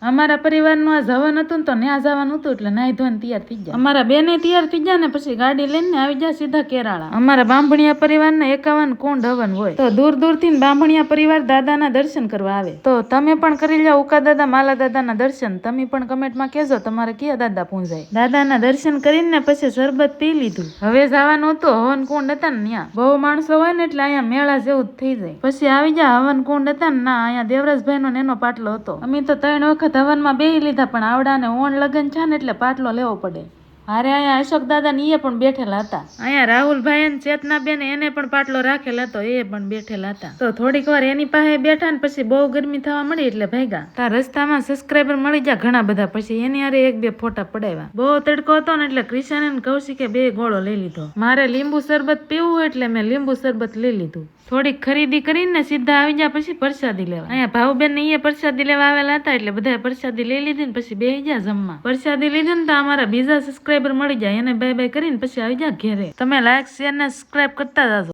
અમારા પરિવારનું આ જવાનું હતું ને તો ન્યા જવાનું હતું એટલે નાઈ ધોઈને તૈયાર થઈ ગયા. અમારા બેને તૈયાર થઈ ગયા ને પછી ગાડી લઈને આવી ગયા સીધા કેરાળા. અમારા બાંભણિયા પરિવારના 51 કુંડ હવન હોય તો દૂર દૂરથી બાંભણિયા પરિવાર દાદાના દર્શન કરવા આવે. તો તમે પણ કરી લો ઉકા દાદા માલા દાદાના દર્શન. તમે પણ કમેન્ટમાં કહેજો તમારે કયા દાદા પૂંજાય. દાદાના દર્શન કરીને પછી શરબત પી લીધું. હવે જવાનું હતું હવન કુંડ હતા ને ત્યાં બહુ માણસો હોય ને એટલે અહીંયા મેળા જેવું જ થઈ જાય. પછી આવી ગયા હવન કુંડ હતા ને ના અહીંયા દેવરાજભાઈ નો એનો પાટલો હતો. અમે તો 3 વખત હવનમાં બેહી લીધા પણ આવડાને ઓણ લગન છે ને એટલે પાટલો લેવો પડે. અરે અહીંયા અશોક દાદા ને એ પણ બેઠેલા હતા. અહીંયા રાહુલભાઈ અને ચેતનાબેન એને પણ પાટલો રાખેલો હતો એ પણ બેઠેલા હતા. તો થોડીક વાર એની પાસે બેઠા ને પછી બહુ ગરમી થવા મળી એટલે ભાગ્યા. તાર રસ્તામાં સબસ્ક્રાઈબર મળી ગયા ઘણા બધા. પછી એની હારે 1-2 ફોટા પડાવ્યા. બહુ તડકો હતો ને એટલે ક્રિશાન અને કૌશિકે 2 ગોળો લઈ લીધો. મારે લીંબુ શરબત પીવું એટલે મેં લીંબુ શરબત લઈ લીધું. થોડીક ખરીદી કરીને સીધા આવી ગયા પછી પ્રસાદી લેવા. અહીંયા ભાવબેન ને એ પ્રસાદી લેવા આવેલા હતા એટલે બધા પ્રસાદી લઈ લીધી ને પછી બેહી ગયા જમવા. પ્રસાદી લીધી ને તો અમારા બીજા સબસ્ક્રાઈબર મળી જાય એને બાય બાય કરીને પછી આવી ગયા ઘેરે. તમે લાઈક શેર ને સબસ્ક્રાઈબ કરતા જાજો.